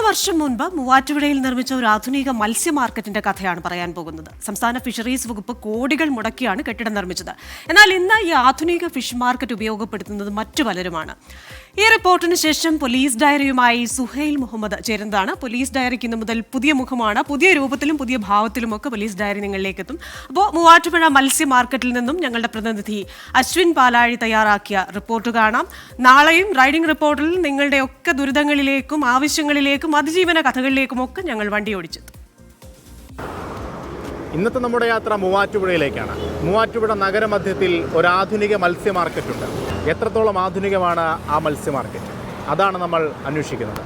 വർഷം മുൻപ് മൂവാറ്റുപുഴയിൽ നിർമ്മിച്ച ഒരു ആധുനിക മത്സ്യ മാർക്കറ്റിന്റെ കഥയാണ് പറയാൻ പോകുന്നത്. സംസ്ഥാന ഫിഷറീസ് വകുപ്പ് കോടികൾ മുടക്കിയാണ് കെട്ടിടം നിർമ്മിച്ചത്. എന്നാൽ ഇന്ന് ഈ ആധുനിക ഫിഷ് മാർക്കറ്റ് ഉപയോഗപ്പെടുത്തുന്നത് മറ്റു പലരുമാണ്. ഈ റിപ്പോർട്ടിന് ശേഷം പോലീസ് ഡയറിയുമായി സുഹൈൽ മുഹമ്മദ് ചേരുന്നതാണ്. പോലീസ് ഡയറിക്ക് ഇന്ന് മുതൽ പുതിയ മുഖമാണ്. പുതിയ രൂപത്തിലും പുതിയ ഭാവത്തിലുമൊക്കെ പോലീസ് ഡയറി നിങ്ങളിലേക്ക് എത്തും. അപ്പോൾ മൂവാറ്റുപുഴ മത്സ്യ മാർക്കറ്റിൽ നിന്നും ഞങ്ങളുടെ പ്രതിനിധി അശ്വിൻ പാലാഴി തയ്യാറാക്കിയ റിപ്പോർട്ട് കാണാം. നാളെയും റൈഡിംഗ് റിപ്പോർട്ടിൽ നിങ്ങളുടെ ഒക്കെ ദുരിതങ്ങളിലേക്കും ആവശ്യങ്ങളിലേക്കും അതിജീവന കഥകളിലേക്കും ഒക്കെ ഞങ്ങൾ വണ്ടി ഓടിച്ചെത്തും. ഇന്നത്തെ നമ്മുടെ യാത്ര മൂവാറ്റുപുഴയിലേക്കാണ്. മൂവാറ്റുപുഴ നഗരമധ്യത്തിൽ ഒരു ആധുനിക മത്സ്യ മാർക്കറ്റുണ്ട്. എത്രത്തോളം ആധുനികമാണ് ആ മത്സ്യ മാർക്കറ്റ്? അതാണ് നമ്മൾ അന്വേഷിക്കുന്നത്.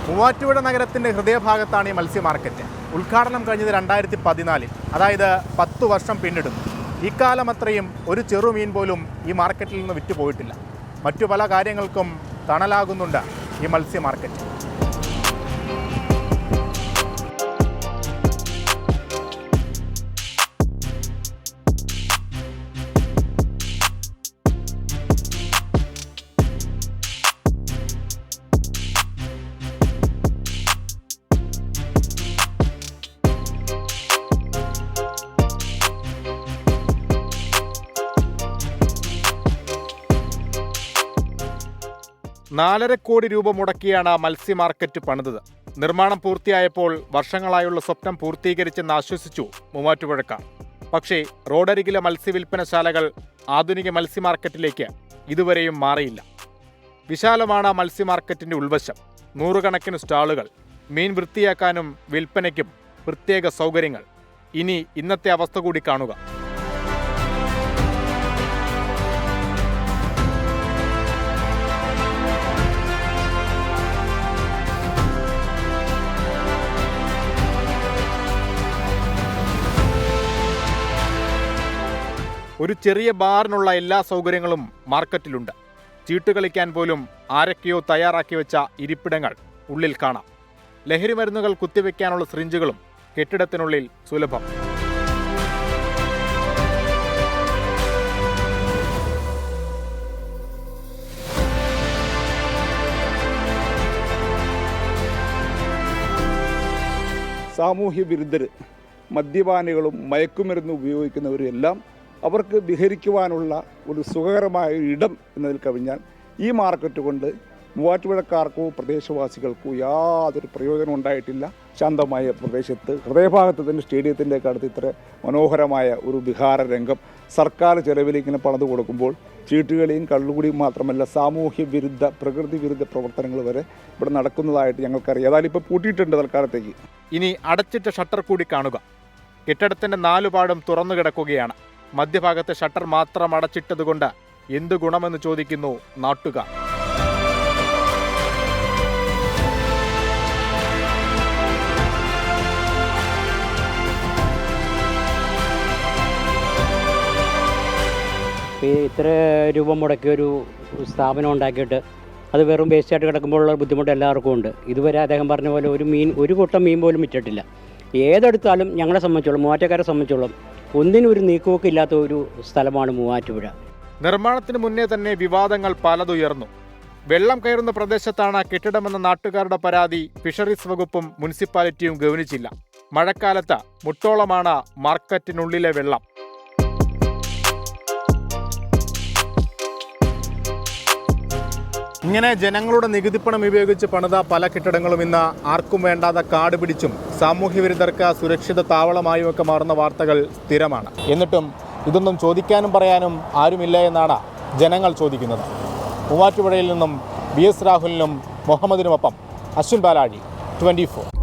മൂവാറ്റുപുഴ നഗരത്തിൻ്റെ ഹൃദയഭാഗത്താണ് ഈ മത്സ്യ മാർക്കറ്റ്. ഉദ്ഘാടനം കഴിഞ്ഞത് 2014, അതായത് 10 വർഷം പിന്നിടുന്നു. ഇക്കാലം അത്രയും ഒരു ചെറുമീൻ പോലും ഈ മാർക്കറ്റിൽ നിന്ന് വിറ്റുപോയിട്ടില്ല. മറ്റു പല കാര്യങ്ങൾക്കും തണലാകുന്നുണ്ട് ഈ മത്സ്യ മാർക്കറ്റ്. $4.5 കോടി മുടക്കിയാണ് മത്സ്യ മാർക്കറ്റ് പണിതത്. നിർമ്മാണം പൂർത്തിയായപ്പോൾ വർഷങ്ങളായുള്ള സ്വപ്നം പൂർത്തീകരിച്ചെന്ന് ആശ്വസിച്ചു മൂവാറ്റുപുഴക്കാർ. പക്ഷേ റോഡരികിലെ മത്സ്യവില്പനശാലകൾ ആധുനിക മത്സ്യ മാർക്കറ്റിലേക്ക് ഇതുവരെയും മാറിയില്ല. വിശാലമാണ് മത്സ്യ മാർക്കറ്റിന്റെ ഉൾവശം. 100 കണക്കിന് സ്റ്റാളുകൾ, മീൻ വൃത്തിയാക്കാനും വിൽപ്പനയ്ക്കും പ്രത്യേക സൗകര്യങ്ങൾ. ഇനി ഇന്നത്തെ അവസ്ഥ കൂടി കാണുക. ഒരു ചെറിയ ബാറിനുള്ള എല്ലാ സൗകര്യങ്ങളും മാർക്കറ്റിലുണ്ട്. ചീട്ട് കളിക്കാൻ പോലും ആരൊക്കെയോ തയ്യാറാക്കി വെച്ച ഇരിപ്പിടങ്ങൾ ഉള്ളിൽ കാണാം. ലഹരി മരുന്നുകൾ കുത്തിവെക്കാനുള്ള സിറിഞ്ചുകളും കെട്ടിടത്തിനുള്ളിൽ സുലഭം. സാമൂഹ്യ വിരുദ്ധർ, മദ്യപാനികളും മയക്കുമരുന്ന് ഉപയോഗിക്കുന്നവരും എല്ലാം അവർക്ക് വിഹരിക്കുവാനുള്ള ഒരു സുഖകരമായ ഇടം എന്നതിൽ കവിഞ്ഞാൽ ഈ മാർക്കറ്റ് കൊണ്ട് മൂവാറ്റുപുഴക്കാർക്കോ പ്രദേശവാസികൾക്കോ യാതൊരു പ്രയോജനം ഉണ്ടായിട്ടില്ല. ശാന്തമായ പ്രദേശത്ത് ഹൃദയഭാഗത്ത് തന്നെ സ്റ്റേഡിയത്തിൻ്റെ അടുത്ത് ഇത്ര മനോഹരമായ ഒരു വിഹാര രംഗം സർക്കാർ ചെലവിൽ ഇങ്ങനെ പണിത് കൊടുക്കുമ്പോൾ ചീട്ടുകളിയും കള്ളുകൂടിയും മാത്രമല്ല സാമൂഹ്യ വിരുദ്ധ പ്രകൃതി വിരുദ്ധ പ്രവർത്തനങ്ങൾ വരെ ഇവിടെ നടക്കുന്നതായിട്ട് ഞങ്ങൾക്കറിയാം. അതായത് ഇപ്പോൾ പൂട്ടിയിട്ടുണ്ട് തൽക്കാലത്തേക്ക്. ഇനി അടച്ചിട്ട ഷട്ടർ കൂടി കാണുക. കെട്ടിടത്തിൻ്റെ 4 പാടും തുറന്നു കിടക്കുകയാണ്. മധ്യഭാഗത്തെ ഷട്ടർ മാത്രം അടച്ചിട്ടതുകൊണ്ട് എന്ത് ഗുണമെന്ന് ചോദിക്കുന്നു നാട്ടുകാർ. ഇത്ര രൂപ മുടക്കി ഒരു സ്ഥാപനം ഉണ്ടാക്കിയിട്ട് അത് വെറും വേസ്റ്റായിട്ട് കിടക്കുമ്പോഴുള്ള ബുദ്ധിമുട്ട് എല്ലാവർക്കും ഉണ്ട്. ഇതുവരെ അദ്ദേഹം പറഞ്ഞ പോലെ ഒരു കൂട്ടം മീൻ പോലും വിറ്റിട്ടില്ല. ഏതെടുത്താലും ഞങ്ങളെ സംബന്ധിച്ചോളം, മൂവാറ്റുകാരെ സംബന്ധിച്ചോളം ഒന്നിനും ഒരു നീക്കുപോക്ക് ഇല്ലാത്ത ഒരു സ്ഥലമാണ് മൂവാറ്റുപുഴ. നിർമ്മാണത്തിന് മുന്നേ തന്നെ വിവാദങ്ങൾ പലതുയർന്നു. വെള്ളം കയറുന്ന പ്രദേശത്താണ് കെട്ടിടമെന്ന നാട്ടുകാരുടെ പരാതി ഫിഷറീസ് വകുപ്പും മുനിസിപ്പാലിറ്റിയും ഗൗനിച്ചില്ല. മഴക്കാലത്ത് മുട്ടോളമാണ് മാർക്കറ്റിനുള്ളിലെ വെള്ളം. ഇങ്ങനെ ജനങ്ങളുടെ നികുതിപ്പണം ഉപയോഗിച്ച് പണിത പല കെട്ടിടങ്ങളും ഇന്ന് ആർക്കും വേണ്ടാതെ കാട് പിടിച്ചും സാമൂഹ്യ വിരുദ്ധർക്ക് സുരക്ഷിത താവളമായും ഒക്കെ മാറുന്ന വാർത്തകൾ സ്ഥിരമാണ്. എന്നിട്ടും ഇതൊന്നും ചോദിക്കാനും പറയാനും ആരുമില്ല എന്നാണ് ജനങ്ങൾ ചോദിക്കുന്നത്. മൂവാറ്റുപുഴയിൽ നിന്നും BS രാഹുലിനും മുഹമ്മദിനുമൊപ്പം അശ്വിൻ പാലാഴി, 24.